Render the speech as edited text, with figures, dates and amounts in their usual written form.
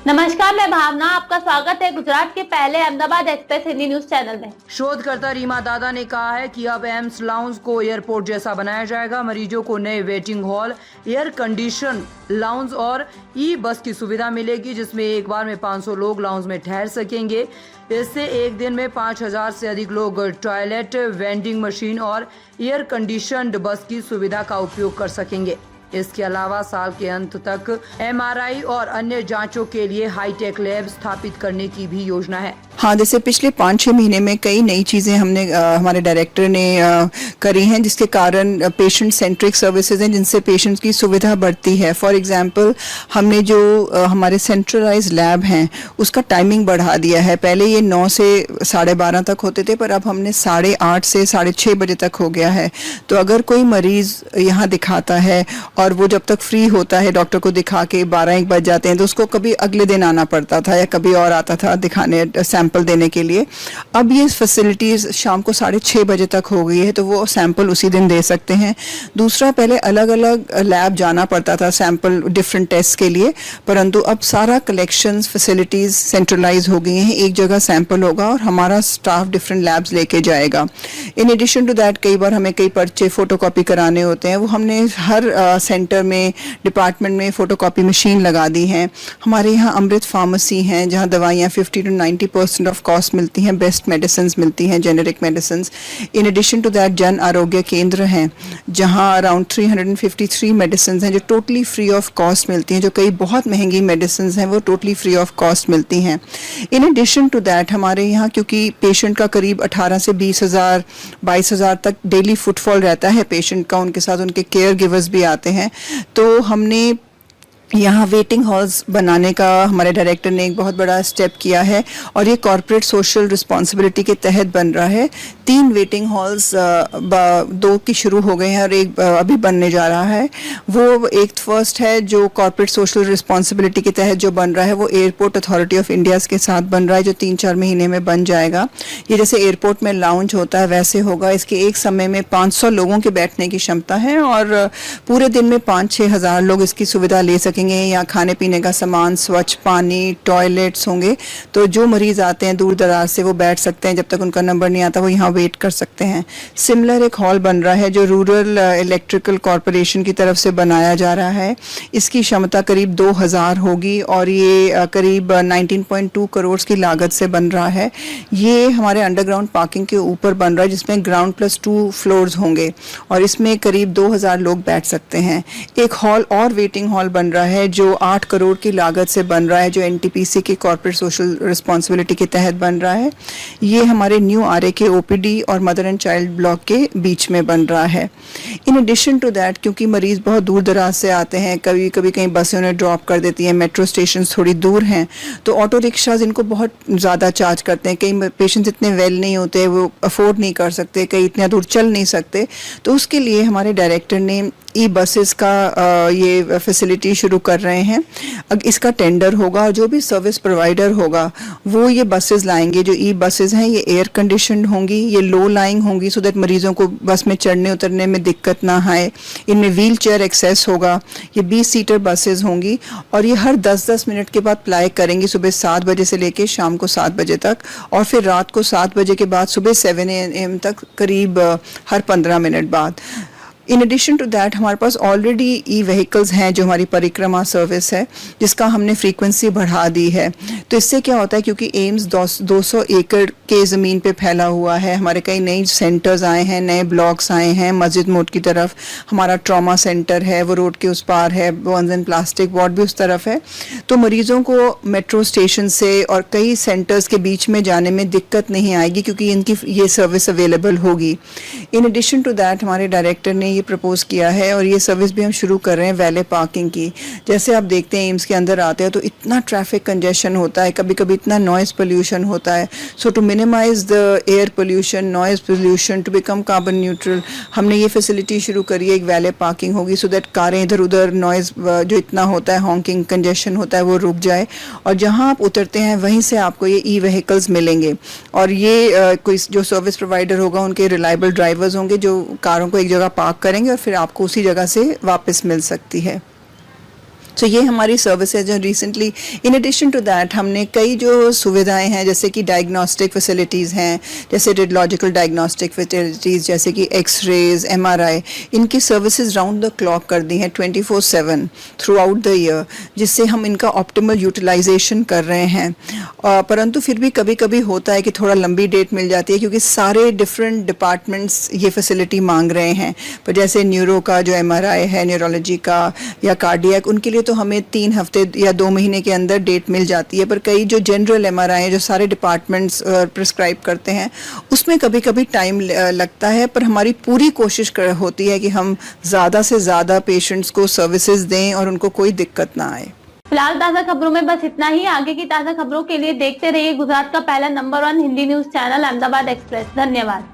नमस्कार, मैं भावना। आपका स्वागत है गुजरात के पहले Ahmedabad express Hindi news channel में। शोधकर्ता रीमा दादा ने कहा है कि अब एम्स लाउंज को एयरपोर्ट जैसा बनाया जाएगा। मरीजों को नए waiting hall, air condition lounge और ई बस की सुविधा मिलेगी, जिसमें एक बार में 500 लोग लाउंज में ठहर सकेंगे। इससे एक दिन में 5000 से अधिक लोग टॉयलेट, वेंडिंग मशीन और एयर कंडीशनड बस की सुविधा का उपयोग कर सकेंगे। इसके अलावा साल के अंत तक MRI और अन्य जांचों के लिए हाईटेक लैब स्थापित करने की भी योजना है। हाँ, जैसे पिछले 5-6 महीने में कई नई चीज़ें हमने हमारे डायरेक्टर ने करी हैं, जिसके कारण पेशेंट सेंट्रिक सर्विसेज हैं, जिनसे पेशेंट्स की सुविधा बढ़ती है। फॉर एग्जांपल, हमने जो हमारे सेंट्रलाइज लैब हैं उसका टाइमिंग बढ़ा दिया है। पहले ये 9 से 12:30 तक होते थे, पर अब हमने 8:30 से 6:30 बजे तक हो गया है। तो अगर कोई मरीज़ यहाँ दिखाता है और वो जब तक फ्री होता है, डॉक्टर को दिखा के 12-1 बज जाते हैं, तो उसको कभी अगले दिन आना पड़ता था या कभी और आता था दिखाने सैंपल देने के लिए। अब ये फैसिलिटीज़ शाम को 6:30 बजे तक हो गई है, तो वो सैंपल उसी दिन दे सकते हैं। दूसरा, पहले अलग अलग लैब जाना पड़ता था सैंपल डिफरेंट टेस्ट के लिए, परंतु अब सारा कलेक्शंस फैसिलिटीज़ सेंट्रलाइज हो गई हैं। एक जगह सैंपल होगा और हमारा स्टाफ डिफरेंट लैब्स लेके जाएगा। इन एडिशन टू दैट, कई बार हमें कई पर्चे फोटोकॉपी कराने होते हैं, वो हमने हर सेंटर में, डिपार्टमेंट में फोटोकॉपी मशीन लगा दी हैं। हमारे यहाँ अमृत फार्मेसी हैं, जहाँ दवाइयाँ 50 to 90% ऑफ कॉस्ट मिलती हैं, बेस्ट मेडिसिन मिलती हैं, generic medicine. In addition to that, Jan Arogya केंद्र हैं, जहाँ अराउंड 353 मेडिसिन हैं जो टोटली फ्री ऑफ कॉस्ट मिलती हैं। जो कई बहुत महंगी मेडिसिन हैं वो टोटली फ्री ऑफ कॉस्ट मिलती हैं। इन एडिशन टू दैट, हमारे यहाँ क्योंकि पेशेंट का करीब 18 से 20,000 22,000 तक डेली फुटफॉल रहता है पेशेंट का, उनके साथ उनके केयर गिवर्स भी आते हैं, तो हमने यहाँ वेटिंग हॉल्स बनाने का हमारे डायरेक्टर ने एक बहुत बड़ा स्टेप किया है, और ये कॉर्पोरेट सोशल रिस्पॉन्सिबिलिटी के तहत बन रहा है। 3 वेटिंग हॉल्स 2 की शुरू हो गए हैं और एक अभी बनने जा रहा है। वो एक फर्स्ट है जो कॉर्पोरेट सोशल रिस्पॉन्सिबिलिटी के तहत जो बन रहा है, वो एयरपोर्ट अथॉरिटी ऑफ इंडिया के साथ बन रहा है, जो 3-4 महीने में बन जाएगा। ये जैसे एयरपोर्ट में लाउंज होता है वैसे होगा। इसके एक समय में 500 लोगों के बैठने की क्षमता है और पूरे दिन में 5-6 हज़ार लोग इसकी सुविधा ले सकेंगे। यहाँ खाने पीने का सामान, स्वच्छ पानी, टॉयलेट्स होंगे, तो जो मरीज आते हैं दूर दराज से वो बैठ सकते हैं। जब तक उनका नंबर नहीं आता वो यहाँ वेट कर सकते हैं। सिमिलर एक हॉल बन रहा है जो रूरल इलेक्ट्रिकल कॉरपोरेशन की तरफ से बनाया जा रहा है। इसकी क्षमता करीब 2000 होगी और ये करीब 19.2 करोड़ की लागत से बन रहा है। ये हमारे अंडरग्राउंड पार्किंग के ऊपर बन रहा है, जिसमें ग्राउंड +2 फ्लोर्स होंगे और इसमें करीब 2000 लोग बैठ सकते हैं। एक हॉल और वेटिंग हॉल बन रहा है जो 8 करोड़ की लागत से बन रहा है, जो NTPC के कॉर्पोरेट सोशल रिस्पॉन्सिबिलिटी के तहत बन रहा है। ये हमारे न्यू RAK OPD और मदर एंड चाइल्ड ब्लॉक के बीच में बन रहा है। इन एडिशन टू दैट, क्योंकि मरीज बहुत दूर दराज से आते हैं, कभी कभी कहीं बसें उन्हें ड्रॉप कर देती हैं, मेट्रो स्टेशन थोड़ी दूर हैं, तो ऑटो रिक्शाज इनको बहुत ज़्यादा चार्ज करते हैं। कई पेशेंट्स इतने वेल नहीं होते, वो अफोर्ड नहीं कर सकते, कई इतना दूर चल नहीं सकते, तो उसके लिए हमारे डायरेक्टर ने ई बसेस का ये फैसिलिटी शुरू कर रहे हैं। अब इसका टेंडर होगा और जो भी सर्विस प्रोवाइडर होगा वो ये बसेस लाएंगे। जो ई बसेस हैं ये एयर कंडीशनड होंगी, ये लो लाइंग होंगी, सो दैट मरीजों को बस में चढ़ने उतरने में दिक्कत ना आए। इनमें व्हील चेयर एक्सेस होगा। ये 20 सीटर बसेस होंगी और ये हर 10-10 मिनट के बाद प्लाई करेंगी, सुबह 7 बजे से लेके शाम को 7 बजे तक, और फिर रात को 7 बजे के बाद सुबह 7 AM तक करीब हर 15 मिनट बाद। इन एडिशन टू दैट, हमारे पास ऑलरेडी ई व्हीकल्स हैं जो हमारी परिक्रमा सर्विस है, जिसका हमने फ्रीक्वेंसी बढ़ा दी है। तो इससे क्या होता है, क्योंकि एम्स 200 एकड़ के ज़मीन पे फैला हुआ है, हमारे कई नए सेंटर्स आए हैं, नए ब्लॉक्स आए हैं। मस्जिद मोड की तरफ हमारा ट्रॉमा सेंटर है, वो रोड के उस पार है, बोन्स एंड प्लास्टिक वार्ड भी उस तरफ है। तो मरीजों को मेट्रो स्टेशन से और कई सेंटर्स के बीच में जाने में दिक्कत नहीं आएगी, क्योंकि इनकी ये सर्विस अवेलेबल होगी। इन एडिशन टू दैट, हमारे डायरेक्टर ने ये प्रपोज किया है और ये सर्विस भी हम शुरू कर रहे हैं वैले पार्किंग की। जैसे आप देखते हैं एम्स के अंदर आते हैं तो इतना ट्रैफिक कंजेशन होता है, कभी कभी इतना नॉइज पोल्यूशन होता है। So to minimize the air pollution, noise pollution, to become carbon neutral, हमने ये फैसिलिटी शुरू करी है। एक वैले पार्किंग होगी, सो दैट कारें इधर उधर नॉइज जो इतना होता है, हॉकिंग कंजेशन होता है, वो रुक जाए, और जहाँ आप उतरते हैं वहीं से आपको ये ई व्हीकल्स मिलेंगे। और ये कोई जो सर्विस प्रोवाइडर होगा उनके रिलायबल ड्राइवर्स होंगे जो कारों को एक जगह पार्क करेंगे और फिर आपको उसी जगह से वापस मिल सकती है। सो ये हमारी सर्विस है जो recently, in addition to that हमने कई जो सुविधाएं हैं जैसे कि डायग्नोस्टिक फैसिलिटीज़ हैं, जैसे रेडियोलॉजिकल डायग्नोस्टिक फैसिलिटीज़ जैसे कि एक्सरेज, MRI, इनकी सर्विसेज राउंड द क्लॉक कर दी हैं 24/7 थ्रू आउट द ईयर, जिससे हम इनका ऑप्टिमल यूटिलाइजेशन कर रहे हैं। परंतु फिर भी कभी कभी होता है कि थोड़ा लंबी डेट मिल जाती है क्योंकि सारे डिफरेंट डिपार्टमेंट्स ये फैसिलिटी मांग रहे हैं। पर जैसे न्यूरो का जो MRI है, न्यूरोलॉजी का या कार्डियक, उनके लिए तो हमें 3 हफ्ते या 2 महीने के अंदर डेट मिल जाती है। पर कई जो जनरल MRI है जो सारे डिपार्टमेंट्स प्रिस्क्राइब करते हैं उसमें कभी कभी टाइम लगता है। पर हमारी पूरी कोशिश होती है कि हम ज़्यादा से ज़्यादा पेशेंट्स को सर्विसेज दें और उनको कोई दिक्कत ना आए। फिलहाल ताज़ा खबरों में बस इतना ही। आगे की ताज़ा खबरों के लिए देखते रहिए गुजरात का पहला number 1 Hindi news channel Ahmedabad express. धन्यवाद।